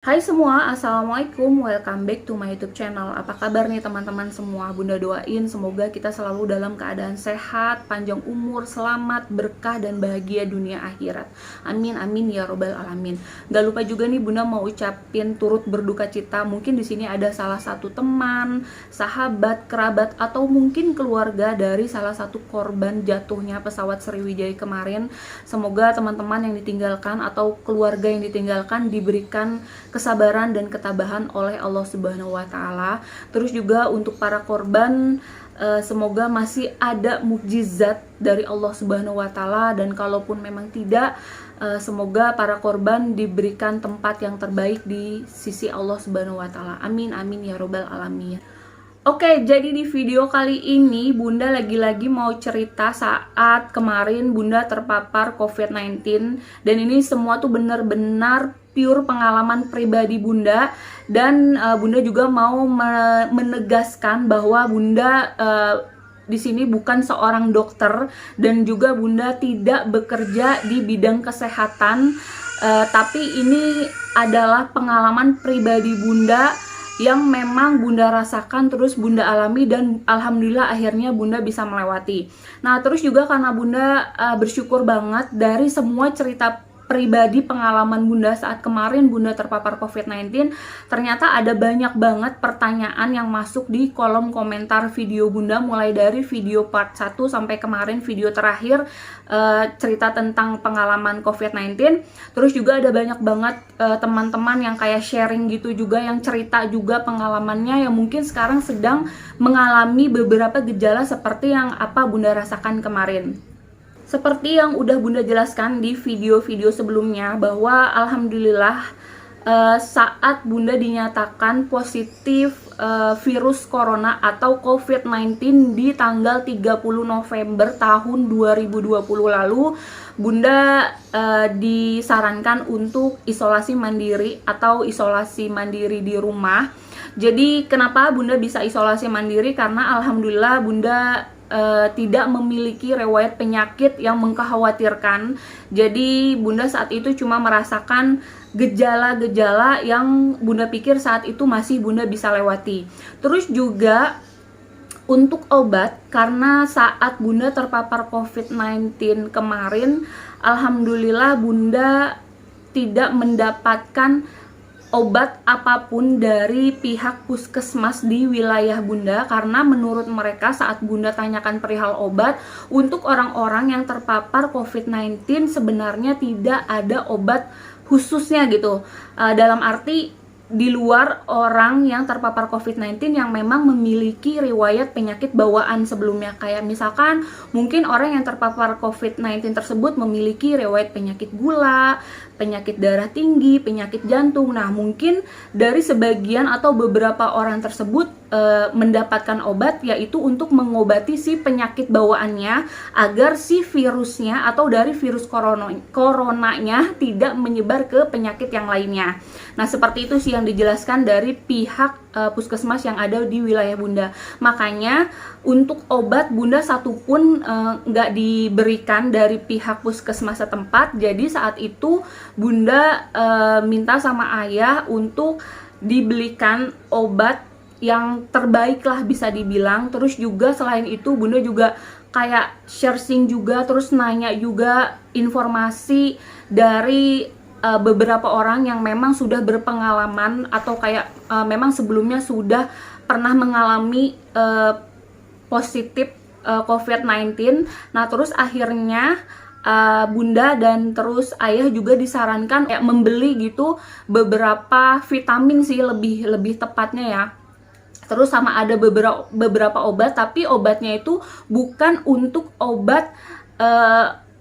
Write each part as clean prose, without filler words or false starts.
Hai semua, Assalamualaikum, welcome back to my YouTube channel. Apa kabar nih teman-teman semua? Bunda doain semoga kita selalu dalam keadaan sehat, panjang umur, selamat, berkah, dan bahagia dunia akhirat. Amin, amin ya robbal alamin. Gak lupa juga nih Bunda mau ucapin turut berduka cita. Mungkin di sini ada salah satu teman, sahabat, kerabat, atau mungkin keluarga dari salah satu korban jatuhnya pesawat Sriwijaya kemarin. Semoga teman-teman yang ditinggalkan atau keluarga yang ditinggalkan diberikan kesabaran dan ketabahan oleh Allah Subhanahu wa taala. Terus juga untuk para korban, semoga masih ada mukjizat dari Allah Subhanahu wa taala, dan kalaupun memang tidak, semoga para korban diberikan tempat yang terbaik di sisi Allah Subhanahu wa taala. Amin amin ya robbal alamin. Oke, jadi di video kali ini Bunda lagi-lagi mau cerita saat kemarin Bunda terpapar COVID-19. Dan ini semua tuh benar-benar pure pengalaman pribadi Bunda. Dan Bunda juga mau menegaskan bahwa Bunda di sini bukan seorang dokter, dan juga Bunda tidak bekerja di bidang kesehatan. Tapi ini adalah pengalaman pribadi Bunda yang memang Bunda rasakan, terus Bunda alami, dan alhamdulillah akhirnya Bunda bisa melewati. Nah, terus juga karena Bunda bersyukur banget dari semua cerita pribadi pengalaman Bunda saat kemarin Bunda terpapar COVID-19, ternyata ada banyak banget pertanyaan yang masuk di kolom komentar video Bunda, mulai dari video part 1 sampai kemarin video terakhir cerita tentang pengalaman COVID-19. Terus juga ada banyak banget teman-teman yang kayak sharing gitu juga, yang cerita juga pengalamannya yang mungkin sekarang sedang mengalami beberapa gejala seperti yang apa Bunda rasakan kemarin. Seperti yang udah Bunda jelaskan di video-video sebelumnya, bahwa alhamdulillah saat Bunda dinyatakan positif virus corona atau COVID-19 di tanggal 30 November tahun 2020 lalu, Bunda disarankan untuk isolasi mandiri atau isolasi mandiri di rumah. Jadi kenapa Bunda bisa isolasi mandiri? Karena alhamdulillah Bunda tidak memiliki riwayat penyakit yang mengkhawatirkan. Jadi Bunda saat itu cuma merasakan gejala-gejala yang Bunda pikir saat itu masih Bunda bisa lewati. Terus juga untuk obat, karena saat Bunda terpapar COVID-19 kemarin, alhamdulillah Bunda tidak mendapatkan obat apapun dari pihak puskesmas di wilayah Bunda, karena menurut mereka saat Bunda tanyakan perihal obat untuk orang-orang yang terpapar COVID-19 sebenarnya tidak ada obat khususnya gitu. Dalam arti di luar orang yang terpapar COVID-19 yang memang memiliki riwayat penyakit bawaan sebelumnya. Kayak misalkan mungkin orang yang terpapar COVID-19 tersebut memiliki riwayat penyakit gula, penyakit darah tinggi, penyakit jantung. Nah, mungkin dari sebagian atau beberapa orang tersebut mendapatkan obat, yaitu untuk mengobati si penyakit bawaannya agar si virusnya atau dari virus coronanya tidak menyebar ke penyakit yang lainnya. Nah, seperti itu sih yang dijelaskan dari pihak puskesmas yang ada di wilayah Bunda. Makanya untuk obat Bunda satupun nggak diberikan dari pihak puskesmas setempat. Jadi saat itu Bunda minta sama ayah untuk dibelikan obat yang terbaik lah bisa dibilang. Terus juga selain itu Bunda juga kayak sharing juga, terus nanya juga informasi dari beberapa orang yang memang sudah berpengalaman atau kayak memang sebelumnya sudah pernah mengalami positif COVID-19. Nah, terus akhirnya Bunda dan terus ayah juga disarankan kayak membeli gitu beberapa vitamin sih, lebih tepatnya ya. Terus sama ada beberapa obat, tapi obatnya itu bukan untuk obat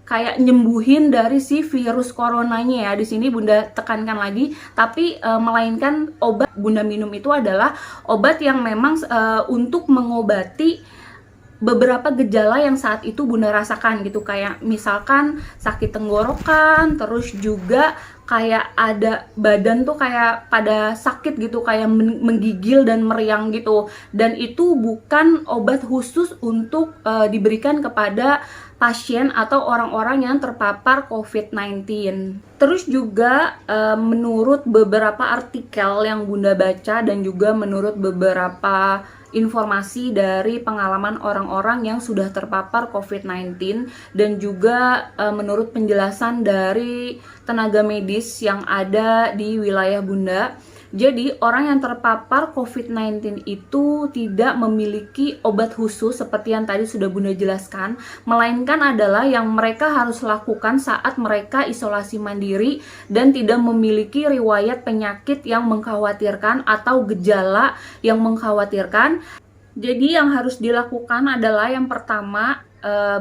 kayak nyembuhin dari si virus coronanya ya. Di sini Bunda tekankan lagi, tapi melainkan obat Bunda minum itu adalah obat yang memang untuk mengobati beberapa gejala yang saat itu Bunda rasakan gitu, kayak misalkan sakit tenggorokan, terus juga kayak ada badan tuh kayak pada sakit gitu, kayak menggigil dan meriang gitu. Dan itu bukan obat khusus untuk diberikan kepada pasien atau orang-orang yang terpapar COVID-19. Terus juga menurut beberapa artikel yang Bunda baca dan juga menurut beberapa informasi dari pengalaman orang-orang yang sudah terpapar COVID-19 dan juga menurut penjelasan dari tenaga medis yang ada di wilayah Bunda. Jadi orang yang terpapar COVID-19 itu tidak memiliki obat khusus seperti yang tadi sudah Bunda jelaskan, melainkan adalah yang mereka harus lakukan saat mereka isolasi mandiri dan tidak memiliki riwayat penyakit yang mengkhawatirkan atau gejala yang mengkhawatirkan. Jadi yang harus dilakukan adalah yang pertama,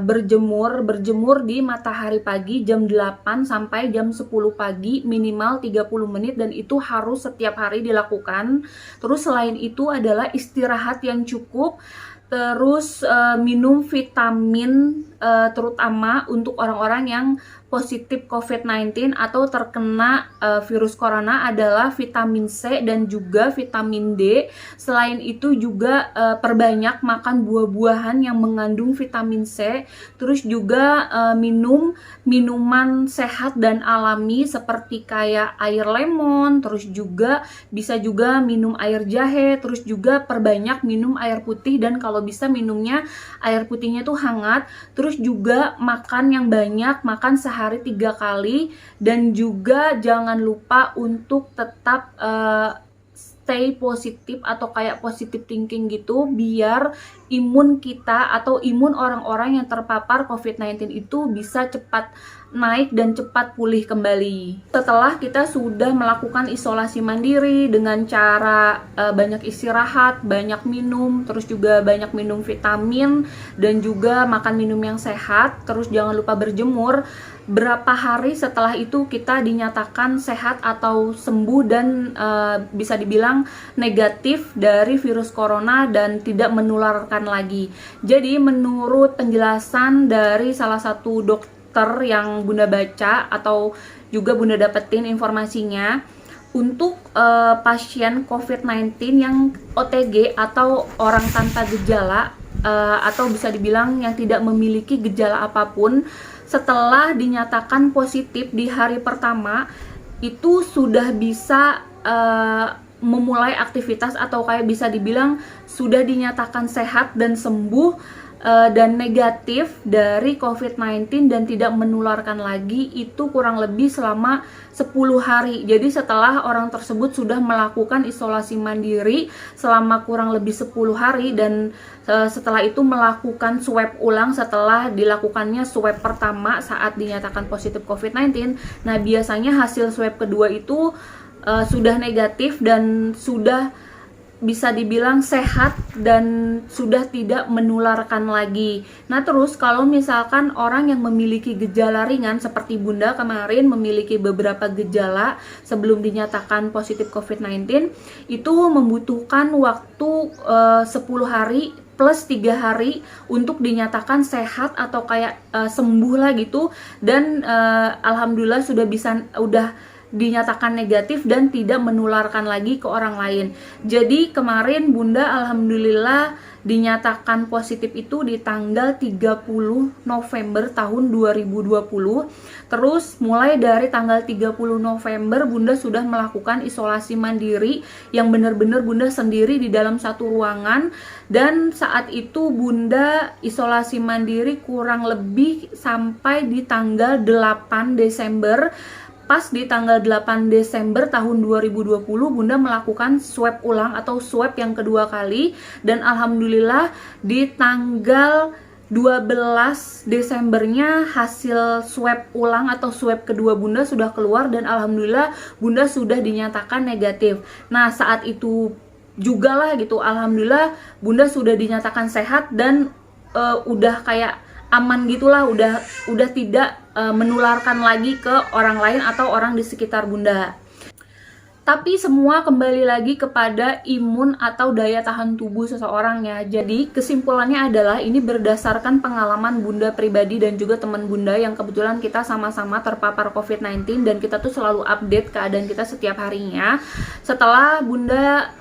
berjemur di matahari pagi jam 8 sampai jam 10 pagi minimal 30 menit dan itu harus setiap hari dilakukan. Terus selain itu adalah istirahat yang cukup, terus minum vitamin terutama untuk orang-orang yang positif COVID-19 atau terkena virus corona adalah vitamin C dan juga vitamin D. Selain itu juga perbanyak makan buah-buahan yang mengandung vitamin C. Terus juga minum minuman sehat dan alami seperti kayak air lemon, terus juga bisa juga minum air jahe, terus juga perbanyak minum air putih dan kalau bisa minumnya air putihnya tuh hangat. Terus juga makan yang banyak, makan sehari 3 kali dan juga jangan lupa untuk tetap stay positif atau kayak positive thinking gitu biar imun kita atau imun orang-orang yang terpapar COVID-19 itu bisa cepat naik dan cepat pulih kembali. Setelah kita sudah melakukan isolasi mandiri dengan cara banyak istirahat, banyak minum, terus juga banyak minum vitamin dan juga makan minum yang sehat, terus jangan lupa berjemur. Berapa hari setelah itu kita dinyatakan sehat atau sembuh dan bisa dibilang negatif dari virus corona dan tidak menularkan lagi. Jadi menurut penjelasan dari salah satu dokter yang Bunda baca atau juga Bunda dapetin informasinya, untuk pasien COVID-19 yang OTG atau orang tanpa gejala atau bisa dibilang yang tidak memiliki gejala apapun, setelah dinyatakan positif di hari pertama itu sudah bisa memulai aktivitas atau kayak bisa dibilang sudah dinyatakan sehat dan sembuh dan negatif dari COVID-19 dan tidak menularkan lagi itu kurang lebih selama 10 hari. Jadi setelah orang tersebut sudah melakukan isolasi mandiri selama kurang lebih 10 hari dan setelah itu melakukan swab ulang setelah dilakukannya swab pertama saat dinyatakan positif COVID-19. Nah, biasanya hasil swab kedua itu sudah negatif dan sudah bisa dibilang sehat dan sudah tidak menularkan lagi. Nah, terus kalau misalkan orang yang memiliki gejala ringan seperti Bunda kemarin memiliki beberapa gejala sebelum dinyatakan positif COVID-19, itu membutuhkan waktu 10 hari plus 3 hari untuk dinyatakan sehat atau kayak sembuh lah gitu dan alhamdulillah udah dinyatakan negatif dan tidak menularkan lagi ke orang lain. Jadi kemarin Bunda alhamdulillah dinyatakan positif itu di tanggal 30 November tahun 2020. Terus mulai dari tanggal 30 November Bunda sudah melakukan isolasi mandiri yang benar-benar Bunda sendiri di dalam satu ruangan dan saat itu Bunda isolasi mandiri kurang lebih sampai di tanggal 8 Desember. Pas di tanggal 8 Desember tahun 2020 Bunda melakukan swab ulang atau swab yang kedua kali dan alhamdulillah di tanggal 12 Desembernya hasil swab ulang atau swab kedua Bunda sudah keluar dan alhamdulillah Bunda sudah dinyatakan negatif. Nah, saat itu juga lah gitu, alhamdulillah Bunda sudah dinyatakan sehat dan udah kayak aman gitulah, udah tidak menularkan lagi ke orang lain atau orang di sekitar Bunda. Tapi semua kembali lagi kepada imun atau daya tahan tubuh seseorang ya. Jadi kesimpulannya adalah ini berdasarkan pengalaman Bunda pribadi dan juga teman Bunda yang kebetulan kita sama-sama terpapar COVID-19 dan kita tuh selalu update keadaan kita setiap harinya. Setelah Bunda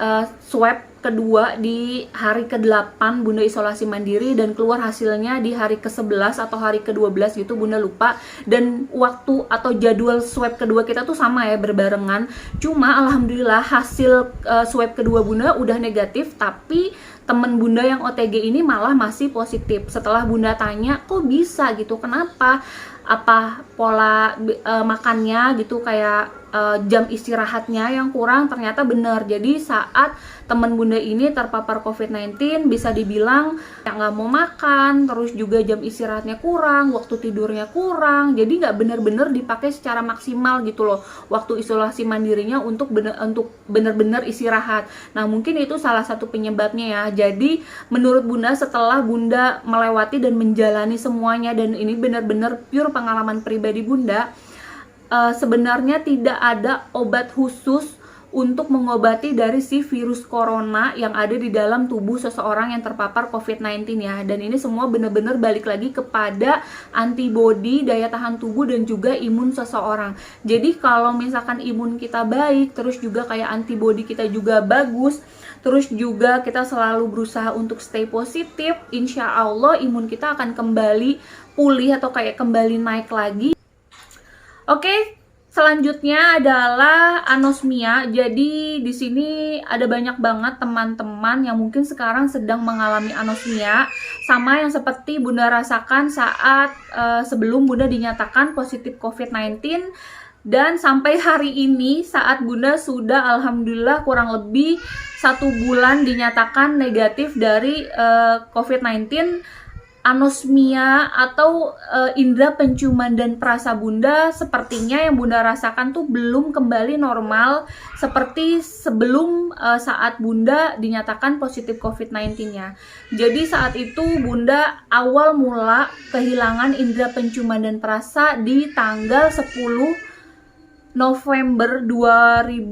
swab kedua di hari ke-8 Bunda isolasi mandiri, dan keluar hasilnya di hari ke-11 atau hari ke-12 gitu, Bunda lupa. Dan waktu atau jadwal swab kedua kita tuh sama ya, berbarengan. Cuma alhamdulillah hasil swab kedua Bunda udah negatif, tapi temen Bunda yang OTG ini malah masih positif. Setelah Bunda tanya, kok bisa gitu, kenapa, apa pola makannya gitu, kayak jam istirahatnya yang kurang, ternyata benar. Jadi saat teman Bunda ini terpapar COVID-19, bisa dibilang nggak mau makan, terus juga jam istirahatnya kurang, waktu tidurnya kurang, jadi nggak benar-benar dipakai secara maksimal gitu loh waktu isolasi mandirinya untuk benar-benar istirahat. Nah mungkin itu salah satu penyebabnya ya. Jadi menurut Bunda, setelah Bunda melewati dan menjalani semuanya, dan ini benar-benar pure pengalaman pribadi Bunda, sebenarnya tidak ada obat khusus untuk mengobati dari si virus corona yang ada di dalam tubuh seseorang yang terpapar COVID-19 ya. Dan ini semua benar-benar balik lagi kepada antibodi, daya tahan tubuh, dan juga imun seseorang. Jadi kalau misalkan imun kita baik, terus juga kayak antibodi kita juga bagus, terus juga kita selalu berusaha untuk stay positif, insya Allah imun kita akan kembali pulih atau kayak kembali naik lagi. Oke, selanjutnya adalah anosmia. Jadi di sini ada banyak banget teman-teman yang mungkin sekarang sedang mengalami anosmia, sama yang seperti Bunda rasakan saat sebelum Bunda dinyatakan positif COVID-19. Dan sampai hari ini saat Bunda sudah alhamdulillah kurang lebih 1 bulan dinyatakan negatif dari COVID-19, anosmia atau indera penciuman dan perasa Bunda sepertinya yang Bunda rasakan tuh belum kembali normal seperti sebelum saat Bunda dinyatakan positif COVID-19 ya. Jadi saat itu Bunda awal mula kehilangan indera penciuman dan perasa di tanggal 10 November 2020.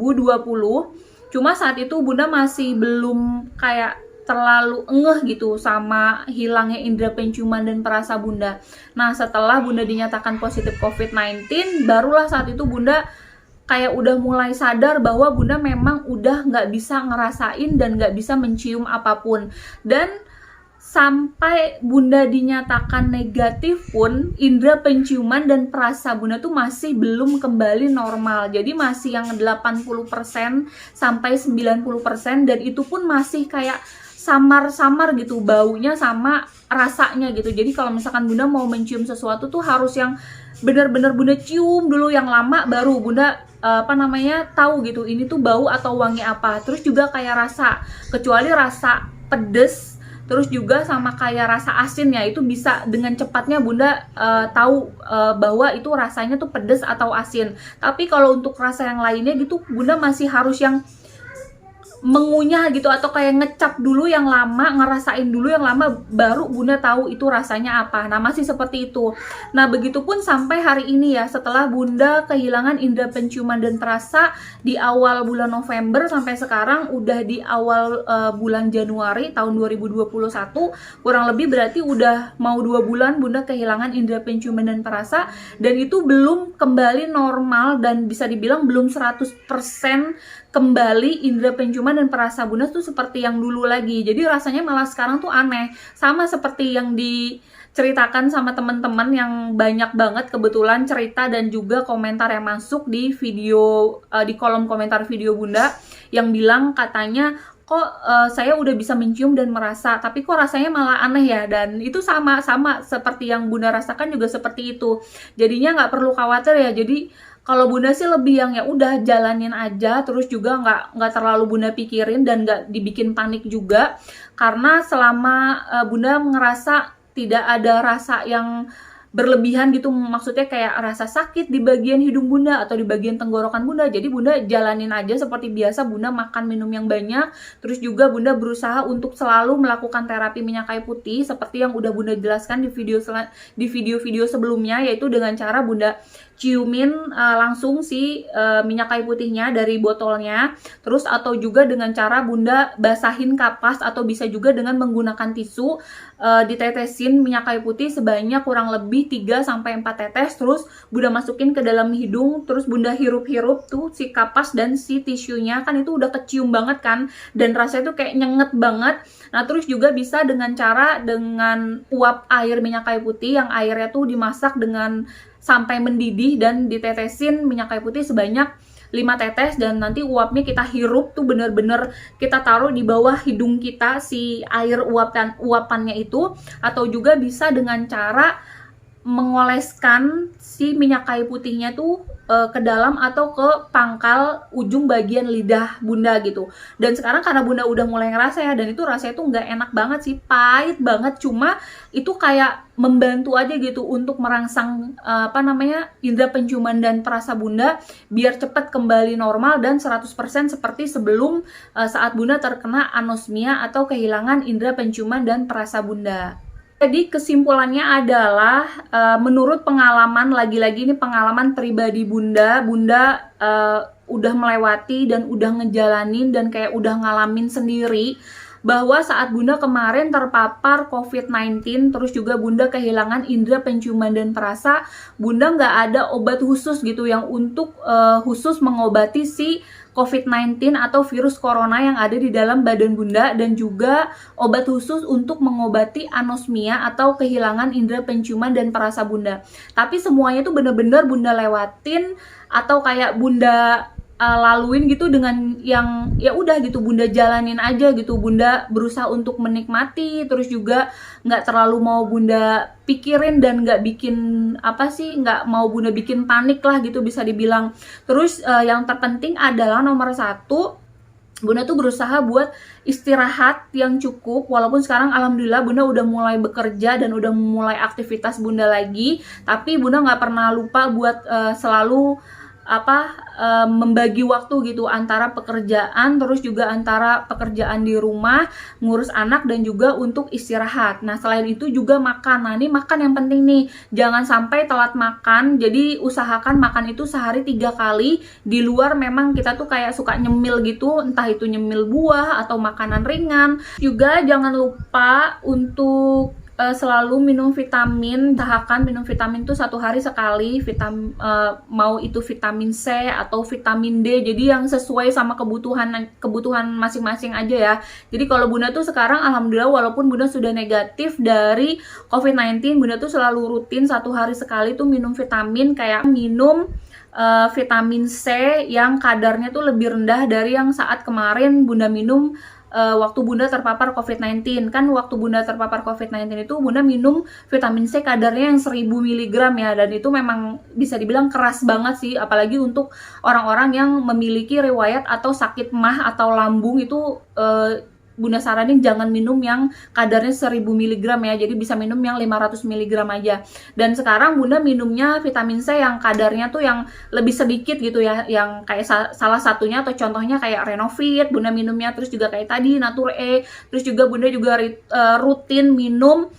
Cuma saat itu Bunda masih belum kayak terlalu ngeh gitu sama hilangnya indera penciuman dan perasa Bunda. Nah setelah Bunda dinyatakan positif COVID-19, barulah saat itu Bunda kayak udah mulai sadar bahwa Bunda memang udah nggak bisa ngerasain dan nggak bisa mencium apapun. Dan sampai Bunda dinyatakan negatif pun, indera penciuman dan perasa Bunda tuh masih belum kembali normal. Jadi masih yang 80% sampai 90%, dan itu pun masih kayak samar-samar gitu baunya sama rasanya gitu. Jadi kalau misalkan Bunda mau mencium sesuatu tuh harus yang benar-benar Bunda cium dulu yang lama, baru Bunda tahu gitu ini tuh bau atau wangi apa. Terus juga kayak rasa, kecuali rasa pedes, terus juga sama kayak rasa asin ya, itu bisa dengan cepatnya Bunda tahu bahwa itu rasanya tuh pedes atau asin. Tapi kalau untuk rasa yang lainnya gitu Bunda masih harus yang mengunyah gitu, atau kayak ngecap dulu yang lama, ngerasain dulu yang lama, baru Bunda tahu itu rasanya apa. Nah masih seperti itu. Nah begitupun sampai hari ini ya, setelah Bunda kehilangan indera penciuman dan perasa di awal bulan November, sampai sekarang udah di awal bulan Januari tahun 2021, kurang lebih berarti udah mau 2 bulan Bunda kehilangan indera penciuman dan perasa, dan itu belum kembali normal, dan bisa dibilang belum 100% kembali indera penciuman dan perasa Bunda tuh seperti yang dulu lagi. Jadi rasanya malah sekarang tuh aneh, sama seperti yang diceritakan sama teman-teman yang banyak banget kebetulan cerita dan juga komentar yang masuk di video, di kolom komentar video Bunda, yang bilang katanya kok saya udah bisa mencium dan merasa, tapi kok rasanya malah aneh ya. Dan itu sama seperti yang Bunda rasakan juga seperti itu. Jadinya nggak perlu khawatir ya. Jadi kalau Bunda sih lebih yang ya udah jalanin aja, terus juga nggak terlalu Bunda pikirin dan nggak dibikin panik juga, karena selama Bunda ngerasa tidak ada rasa yang berlebihan gitu, maksudnya kayak rasa sakit di bagian hidung Bunda atau di bagian tenggorokan Bunda, jadi Bunda jalanin aja seperti biasa. Bunda makan minum yang banyak, terus juga Bunda berusaha untuk selalu melakukan terapi minyak kayu putih seperti yang udah Bunda jelaskan di video-video sebelumnya, yaitu dengan cara Bunda ciumin langsung si minyak kayu putihnya dari botolnya, terus atau juga dengan cara Bunda basahin kapas, atau bisa juga dengan menggunakan tisu ditetesin minyak kayu putih sebanyak kurang lebih lebih 3-4 tetes, terus bunda masukin ke dalam hidung, terus bunda hirup-hirup tuh si kapas dan si tisunya, kan itu udah kecium banget kan, dan rasanya tuh kayak nyenget banget. Nah terus juga bisa dengan uap air minyak kayu putih, yang airnya tuh dimasak dengan sampai mendidih dan ditetesin minyak kayu putih sebanyak 5 tetes, dan nanti uapnya kita hirup tuh bener-bener kita taruh di bawah hidung kita si air uapannya itu. Atau juga bisa dengan cara mengoleskan si minyak kayu putihnya tuh ke dalam atau ke pangkal ujung bagian lidah bunda gitu. Dan sekarang karena bunda udah mulai ngerasa ya, dan itu rasanya tuh nggak enak banget sih, pahit banget, cuma itu kayak membantu aja gitu untuk merangsang indera penciuman dan perasa bunda biar cepat kembali normal dan 100% seperti sebelum saat bunda terkena anosmia atau kehilangan indera penciuman dan perasa bunda. Jadi kesimpulannya adalah menurut pengalaman, lagi-lagi ini pengalaman pribadi bunda udah melewati dan udah ngejalanin dan kayak udah ngalamin sendiri bahwa saat bunda kemarin terpapar COVID-19, terus juga bunda kehilangan indera penciuman dan perasa, bunda nggak ada obat khusus gitu yang untuk khusus mengobati si COVID-19 atau virus corona yang ada di dalam badan bunda, dan juga obat khusus untuk mengobati anosmia atau kehilangan indera penciuman dan perasa bunda. Tapi semuanya tuh bener-bener bunda lewatin atau kayak bunda laluin gitu dengan yang ya udah gitu bunda jalanin aja gitu. Bunda berusaha untuk menikmati, terus juga nggak terlalu mau bunda pikirin dan nggak mau bunda bikin panik lah gitu bisa dibilang. Terus yang terpenting adalah nomor 1, bunda tuh berusaha buat istirahat yang cukup. Walaupun sekarang alhamdulillah bunda udah mulai bekerja dan udah mulai aktivitas bunda lagi, tapi bunda nggak pernah lupa buat selalu membagi waktu gitu antara pekerjaan, terus juga antara pekerjaan di rumah, ngurus anak, dan juga untuk istirahat. Nah selain itu juga makan. Nah ini makan yang penting nih, jangan sampai telat makan. Jadi usahakan makan itu sehari 3 kali. Di luar memang kita tuh kayak suka nyemil gitu, entah itu nyemil buah atau makanan ringan. Juga jangan lupa untuk selalu minum vitamin. Usahakan minum vitamin tuh 1 hari sekali, mau itu vitamin C atau vitamin D, jadi yang sesuai sama kebutuhan masing-masing aja ya. Jadi kalau bunda tuh sekarang alhamdulillah walaupun bunda sudah negatif dari COVID-19, bunda tuh selalu rutin 1 hari sekali tuh minum vitamin, kayak minum vitamin C yang kadarnya tuh lebih rendah dari yang saat kemarin bunda minum waktu bunda terpapar COVID-19. Kan waktu bunda terpapar COVID-19 itu bunda minum vitamin C kadarnya yang 1000 mg ya, dan itu memang bisa dibilang keras banget sih, apalagi untuk orang-orang yang memiliki riwayat atau sakit mah atau lambung itu bunda saranin jangan minum yang kadarnya 1000 mg ya, jadi bisa minum yang 500 mg aja. Dan sekarang bunda minumnya vitamin C yang kadarnya tuh yang lebih sedikit gitu ya, yang kayak salah satunya atau contohnya kayak Renovit bunda minumnya, terus juga kayak tadi Nature E, terus juga bunda juga rutin minum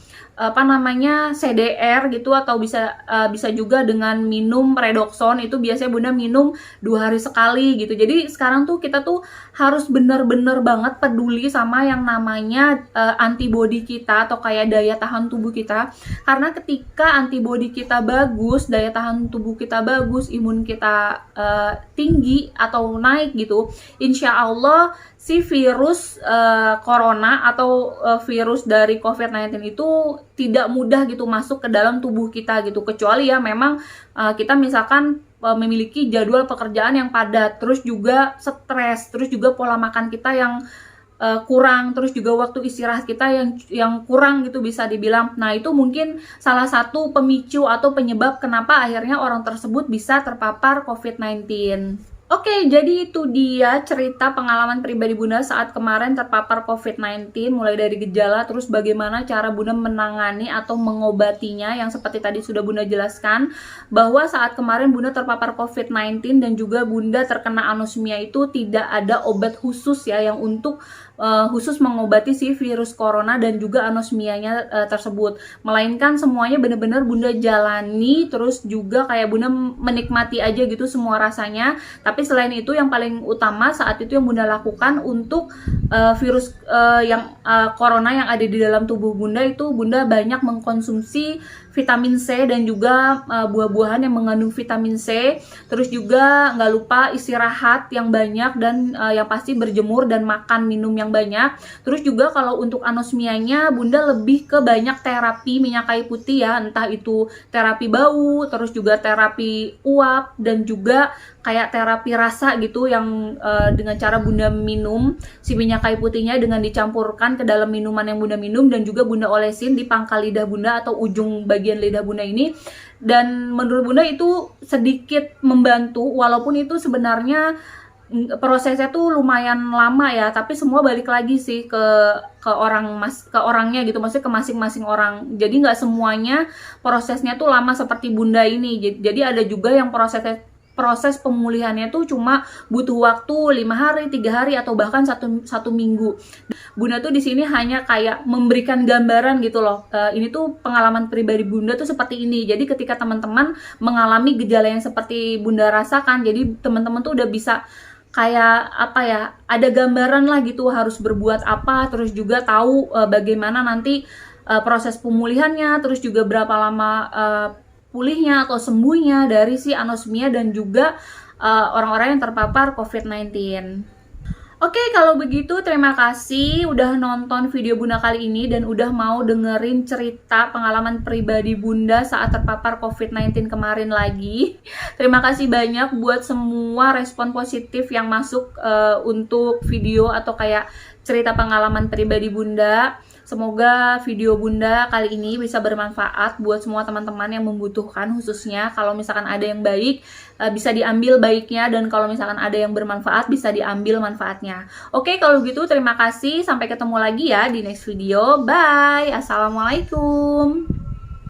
CDR gitu, atau bisa juga dengan minum Redoxon. Itu biasanya bunda minum 2 hari sekali gitu. Jadi sekarang tuh kita tuh harus bener-bener banget peduli sama yang namanya antibody kita atau kayak daya tahan tubuh kita, karena ketika antibody kita bagus, daya tahan tubuh kita bagus, imun kita tinggi atau naik gitu, insya Allah si virus corona atau virus dari COVID-19 itu tidak mudah gitu masuk ke dalam tubuh kita gitu, kecuali ya memang kita misalkan memiliki jadwal pekerjaan yang padat, terus juga stres, terus juga pola makan kita yang kurang, terus juga waktu istirahat kita yang kurang gitu bisa dibilang. Nah itu mungkin salah satu pemicu atau penyebab kenapa akhirnya orang tersebut bisa terpapar COVID-19. Oke, jadi itu dia cerita pengalaman pribadi bunda saat kemarin terpapar COVID-19, mulai dari gejala, terus bagaimana cara bunda menangani atau mengobatinya, yang seperti tadi sudah bunda jelaskan, bahwa saat kemarin bunda terpapar COVID-19 dan juga bunda terkena anosmia itu tidak ada obat khusus ya, yang untuk khusus mengobati si virus corona dan juga anosmianya tersebut, melainkan semuanya benar-benar bunda jalani, terus juga kayak bunda menikmati aja gitu semua rasanya. Tapi selain itu yang paling utama saat itu yang bunda lakukan untuk corona yang ada di dalam tubuh bunda itu, bunda banyak mengkonsumsi vitamin C dan juga buah-buahan yang mengandung vitamin C. Terus juga nggak lupa istirahat yang banyak dan yang pasti berjemur dan makan minum yang banyak. Terus juga kalau untuk anosmianya Bunda lebih ke banyak terapi minyak kayu putih ya, entah itu terapi bau, terus juga terapi uap dan juga kayak terapi rasa gitu yang dengan cara Bunda minum si minyak kayu putihnya dengan dicampurkan ke dalam minuman yang Bunda minum dan juga Bunda olesin di pangkal lidah Bunda atau ujung bagian lidah Bunda ini. Dan menurut Bunda itu sedikit membantu, walaupun itu sebenarnya prosesnya tuh lumayan lama ya, tapi semua balik lagi sih ke orangnya gitu, maksudnya ke masing-masing orang. Jadi nggak semuanya prosesnya tuh lama seperti Bunda ini. Jadi ada juga yang proses pemulihannya tuh cuma butuh waktu 5 hari, 3 hari atau bahkan satu minggu. Bunda tuh di sini hanya kayak memberikan gambaran gitu loh. Ini tuh pengalaman pribadi Bunda tuh seperti ini. Jadi ketika teman-teman mengalami gejala yang seperti Bunda rasakan, jadi teman-teman tuh udah bisa kayak apa ya, ada gambaran lah gitu harus berbuat apa, terus juga tahu bagaimana nanti proses pemulihannya, terus juga berapa lama pulihnya atau sembuhnya dari si anosmia dan juga orang-orang yang terpapar COVID-19. Oke, kalau begitu terima kasih udah nonton video Bunda kali ini dan udah mau dengerin cerita pengalaman pribadi Bunda saat terpapar COVID-19 kemarin lagi. Terima kasih banyak buat semua respon positif yang masuk untuk video atau kayak cerita pengalaman pribadi Bunda. Semoga video Bunda kali ini bisa bermanfaat buat semua teman-teman yang membutuhkan, khususnya kalau misalkan ada yang baik, bisa diambil baiknya, dan kalau misalkan ada yang bermanfaat, bisa diambil manfaatnya. Oke, kalau gitu terima kasih, sampai ketemu lagi ya di next video. Bye, assalamualaikum.